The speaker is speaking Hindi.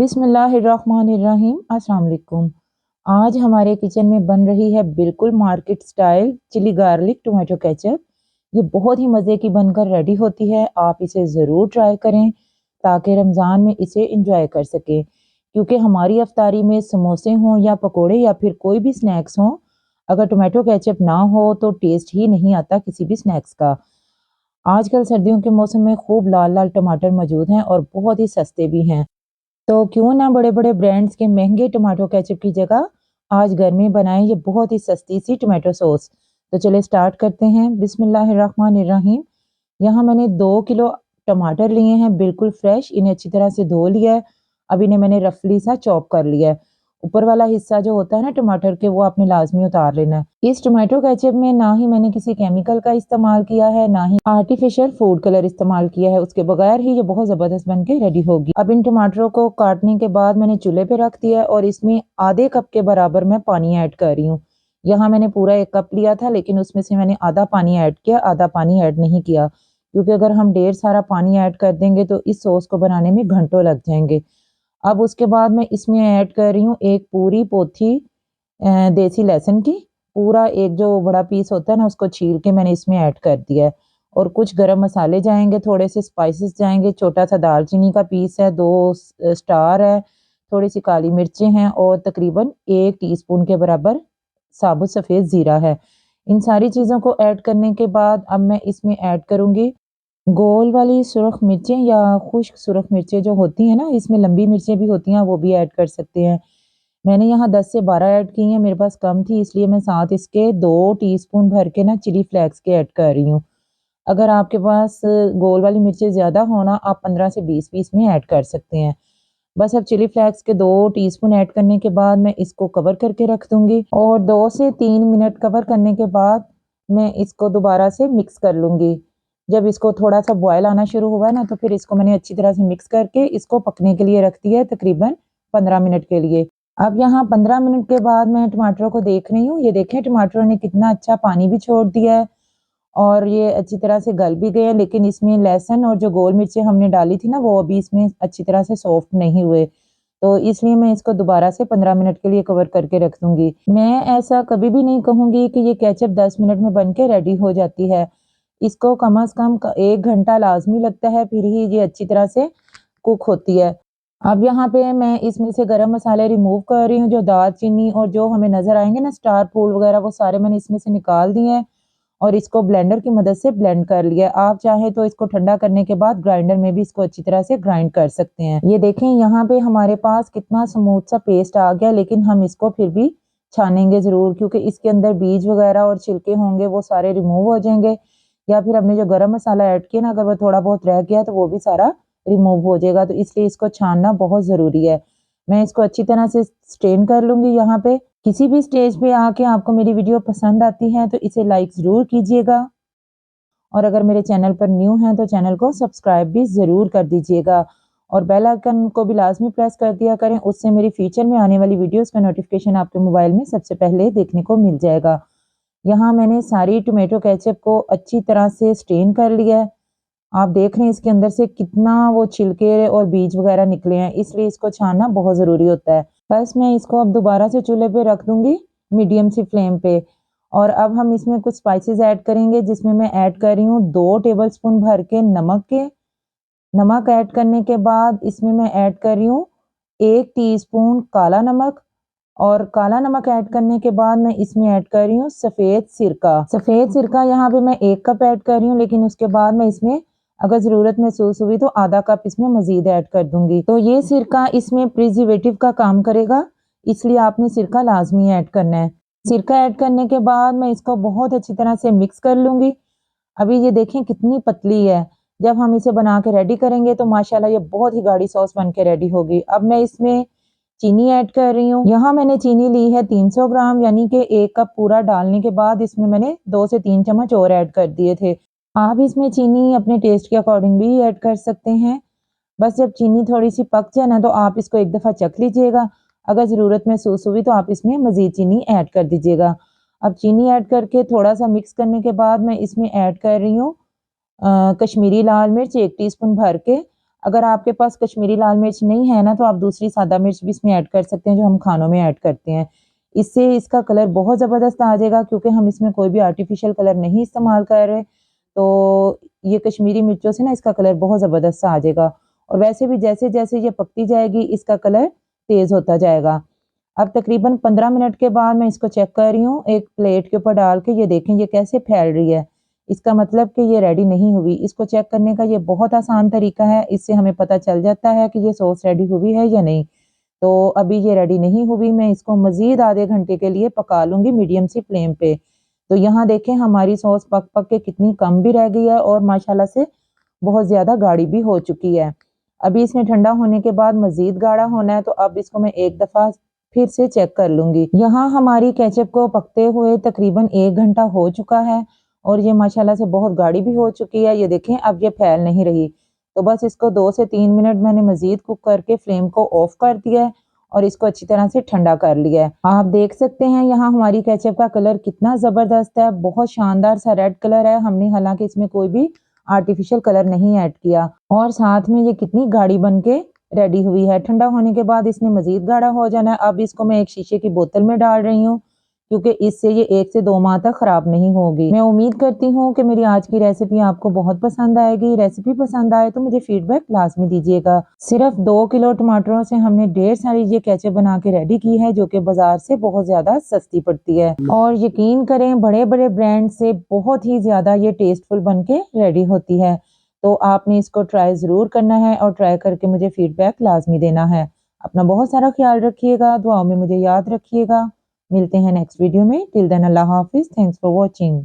बिस्मिल्लाहिर्रहमानिर्रहीम। अस्सलाम वालेकुम। आज हमारे किचन में बन रही है बिल्कुल market style chilli garlic tomato ketchup. ये बहुत ही मज़े की बनकर रेडी होती है। आप इसे ज़रूर ट्राई करें ताकि रमज़ान में इसे इंजॉय कर सकें, क्योंकि हमारी अफ्तारी में समोसे हों या पकोड़े या फिर कोई भी स्नैक्स हों, अगर टोमेटो केचप ना हो तो टेस्ट ही नहीं आता किसी भी स्नैक्स का। आजकल सर्दियों के मौसम में खूब लाल लाल टमाटर मौजूद हैं और बहुत ही सस्ते भी हैं। तो क्यों ना बड़े-बड़े ब्रांड्स के महँगे टोमेटो केचप की जगह आज घर में बनाएँ ये बहुत ही सस्ती सी टोमेटो सॉस। तो चलिए स्टार्ट करते हैं। बिस्मिल्लाहिर्रहमानिर्रहीम। यहाँ मैंने 2 किलो टमाटर लिए हैं बिल्कुल फ्रेश, इन्हें अच्छी तरह से धो लिया है। अब इन्हें मैंने रफली सा चॉप कर लिया है। ऊपर वाला हिस्सा जो होता है ना टमाटर के, वो आपने लाज़मी उतार लेना है। इस टोमेटो केचप में ना ही मैंने किसी केमिकल का इस्तेमाल किया है, ना ही आर्टिफिशियल फूड कलर इस्तेमाल किया है। उसके बगैर ही ये बहुत ज़बरदस्त बन के रेडी होगी। अब इन टमाटरों को काटने के बाद मैंने चूल्हे पे रख दिया है और इसमें आधे कप के बराबर मैं पानी ऐड कर रही हूँ। यहाँ मैंने पूरा 1 कप लिया था, लेकिन उसमें से मैंने आधा पानी ऐड किया, आधा पानी ऐड नहीं किया, क्योंकि अगर हम ढेर सारा पानी ऐड कर देंगे तो इस सॉस को बनाने में घंटों लग जाएँगे। अब उसके बाद मैं इसमें ऐड कर रही हूँ एक पूरी पोथी देसी लहसुन की। पूरा एक जो बड़ा पीस होता है ना, उसको छील के मैंने इसमें ऐड कर दिया है। और कुछ गरम मसाले जाएँगे, थोड़े से स्पाइसेस जाएँगे, छोटा-सा दालचीनी का पीस है, 2 स्टार है, थोड़ी-सी काली मिर्चें हैं और तकरीबन 1 टीस्पून के बराबर साबुत सफ़ेद ज़ीरा है। इन सारी चीज़ों को ऐड करने के बाद अब मैं इसमें ऐड करूँगी गोल वाली सुरख मिर्चें या खुश्क सुरख मिर्चें जो होती हैं ना, इसमें लंबी मिर्चें भी होती हैं, वो भी ऐड कर सकते हैं। मैंने यहाँ 10 से 12 ऐड की हैं, मेरे पास कम थी इसलिए मैं साथ इसके 2 टीस्पून भर के ना चिली फ्लेक्स के ऐड कर रही हूँ। अगर आपके पास गोल वाली मिर्चें ज़्यादा हो ना, आप 15 से 20 पीस में ऐड कर सकते हैं। बस अब चिली फ्लेक्स के 2 टीस्पून ऐड करने के बाद मैं इसको कवर करके रख दूँगी और 2 से 3 मिनट कवर करने के बाद मैं इसको दोबारा से मिक्स कर लूँगी। जब इसको थोड़ा-सा बॉयल आना शुरू हुआ ना, तो फिर इसको मैंने अच्छी तरह से मिक्स करके इसको पकने के लिए रख दिया है तकरीबन 15 मिनट के लिए। अब यहाँ 15 मिनट के बाद मैं टमाटरों को देख रही हूँ, ये देखें टमाटरों ने कितना अच्छा पानी भी छोड़ दिया है और ये अच्छी तरह से गल भी गए हैं, लेकिन इसमें लहसुन और जो गोल मिर्चें हमने डाली थी ना, वो अभी इसमें अच्छी तरह से सॉफ्ट नहीं हुए। तो इसलिए मैं इसको दोबारा से 15 मिनट के लिए कवर करके रख दूँगी। मैं ऐसा कभी भी नहीं कहूँगी कि ये केचप 10 मिनट में बन के रेडी हो जाती है। इसको कम से कम 1 घंटा लाज़मी लगता है, फिर ही ये अच्छी तरह से कुक होती है। अब यहाँ पे मैं इसमें से गरम मसाले रिमूव कर रही हूँ, जो दालचीनी और जो हमें नज़र आएँगे ना स्टार फूल वगैरह, वो सारे मैंने इसमें से निकाल दिए हैं और इसको ब्लेंडर की मदद से ब्लेंड कर लिया। आप चाहें तो इसको ठंडा करने के बाद ग्राइंडर में भी इसको अच्छी तरह से ग्राइंड कर सकते हैं। ये देखें यहाँ पे हमारे पास कितना स्मूथ सा पेस्ट आ गया, लेकिन हम इसको फिर भी छानेंगे ज़रूर, क्योंकि इसके अंदर बीज वगैरह और छिलके होंगे, वो सारे रिमूव हो जाएँगे। या फिर हमने जो गरम मसाला ऐड किया ना, अगर वो थोड़ा बहुत रह गया तो वो भी सारा रिमूव हो जाएगा, तो इसलिए इसको छानना बहुत ज़रूरी है। मैं इसको अच्छी तरह से स्ट्रेन कर लूँगी यहाँ पे। किसी भी स्टेज पे आके आपको मेरी वीडियो पसंद आती है तो इसे लाइक ज़रूर कीजिएगा और अगर मेरे चैनल पर न्यू हैं तो चैनल को सब्सक्राइब भी ज़रूर कर दीजिएगा और बेल आइकन को भी लाज़मी प्रेस कर दिया करें, उससे मेरी फ्यूचर में आने वाली वीडियोज़ का नोटिफिकेशन आपके मोबाइल में सबसे पहले देखने को मिल जाएगा। यहाँ मैंने सारी टोमेटो केचप को अच्छी तरह से स्ट्रेन कर लिया है। आप देख रहे हैं इसके अंदर से कितना वो छिलके और बीज वगैरह निकले हैं, इसलिए इसको छानना बहुत ज़रूरी होता है। बस मैं इसको अब दोबारा से चूल्हे पे रख दूँगी मीडियम सी फ्लेम पे और अब हम इसमें कुछ स्पाइसेस ऐड करेंगे, जिसमें मैं ऐड कर रही हूँ 2 टेबलस्पून भर के नमक ऐड करने के बाद इसमें मैं ऐड कर रही हूँ 1 टीस्पून काला नमक और काला नमक ऐड करने के बाद मैं इसमें ऐड कर रही हूँ सफ़ेद सिरका। सफ़ेद सिरका यहाँ पे मैं 1 कप ऐड कर रही हूँ, लेकिन उसके बाद मैं इसमें अगर ज़रूरत महसूस हुई तो आधा कप इसमें मज़ीद ऐड कर दूँगी। तो ये सिरका इसमें प्रिजर्वेटिव का काम करेगा, इसलिए आपने सिरका लाज़मी ऐड करना है। सिरका ऐड करने के बाद मैं इसको बहुत अच्छी तरह से मिक्स कर लूँगी। अभी ये देखें कितनी पतली है। जब हम इसे बना के रेडी करेंगे तो माशाल्लाह ये बहुत ही गाढ़ी सॉस बन के रेडी होगी। अब मैं इसमें चीनी ऐड कर रही हूँ। यहाँ मैंने चीनी ली है 300 ग्राम, यानी कि 1 कप पूरा डालने के बाद इसमें मैंने 2 से 3 चम्मच और ऐड कर दिए थे। आप इसमें चीनी अपने टेस्ट के अकॉर्डिंग भी ऐड कर सकते हैं। बस जब चीनी थोड़ी-सी पक जाए ना, तो आप इसको एक दफ़ा चख लीजिएगा। अगर ज़रूरत महसूस हुई तो आप इसमें मज़ीद चीनी ऐड कर दीजिएगा। अब चीनी ऐड करके थोड़ा-सा मिक्स करने के बाद मैं इसमें ऐड कर रही हूँ कश्मीरी लाल मिर्च 1 टीस्पून भर के। अगर आपके पास कश्मीरी लाल मिर्च नहीं है ना, तो आप दूसरी सादा मिर्च भी इसमें ऐड कर सकते हैं जो हम खानों में ऐड करते हैं। इससे इसका कलर बहुत ज़बरदस्त आ जाएगा, क्योंकि हम इसमें कोई भी आर्टिफिशियल कलर नहीं इस्तेमाल कर रहे। तो ये कश्मीरी मिर्चों से ना इसका कलर बहुत ज़बरदस्त आ जाएगा। और वैसे भी जैसे जैसे ये पकती जाएगी इसका कलर तेज़ होता जाएगा। अब तकरीबन 15 मिनट के बाद मैं इसको चेक कर रही हूँ, एक प्लेट के ऊपर डाल के। ये देखें ये कैसे फैल रही है, इसका मतलब कि ये रेडी नहीं हुई। इसको चेक करने का ये बहुत आसान तरीका है, इससे हमें पता चल जाता है कि ये सॉस रेडी हुई है या नहीं। तो अभी ये रेडी नहीं हुई, मैं इसको मज़ीद आधे घंटे के लिए पका लूँगी मीडियम सी फ्लेम पे। तो यहाँ देखें हमारी सॉस पक पक के कितनी कम भी रह गई है और माशाल्लाह से बहुत ज़्यादा गाढ़ी भी हो चुकी है। अभी इसमें ठंडा होने के बाद मज़ीद गाढ़ा होना है, तो अब इसको मैं एक दफ़ा फिर से चेक कर लूँगी। यहाँ हमारी केचप को पकते हुए तकरीबन 1 घंटा हो चुका है और ये माशाल्लाह से बहुत गाढ़ी भी हो चुकी है। ये देखें अब ये फैल नहीं रही। तो बस इसको 2 से 3 मिनट मैंने मज़ीद कुक करके फ्लेम को ऑफ कर दिया है और इसको अच्छी तरह से ठंडा कर लिया है। आप देख सकते हैं यहाँ हमारी केचप का कलर कितना ज़बरदस्त है, बहुत शानदार सा रेड कलर है। हमने हालांकि इसमें कोई भी आर्टिफिशियल कलर नहीं ऐड किया। और साथ में ये कितनी गाढ़ी बन के रेडी हुई है। ठंडा होने के बाद इसने मज़ीद गाढ़ा हो जाना है। अब इसको मैं एक शीशे की बोतल में डाल रही हूँ, क्योंकि इससे ये 1 से 2 माह तक ख़राब नहीं होगी। मैं उम्मीद करती हूँ कि मेरी आज की रेसिपी आपको बहुत पसंद आएगी। रेसिपी पसंद आए तो मुझे फीडबैक लाजमी दीजिएगा। सिर्फ 2 किलो टमाटरों से हमने ढेर सारी ये केचप बना के रेडी की है, जो कि बाजार से बहुत ज़्यादा सस्ती पड़ती है। और यकीन करें बड़े बड़े ब्रांड से बहुत ही ज़्यादा ये टेस्टफुल बन के रेडी होती है। तो आपने इसको ट्राई ज़रूर करना है और ट्राई करके मुझे फीडबैक लाजमी देना है। अपना बहुत सारा ख्याल रखिएगा, दुआओं में मुझे याद रखिएगा। मिलते हैं नेक्स्ट वीडियो में। टिल देन अल्लाह हाफिज़। Thanks for watching.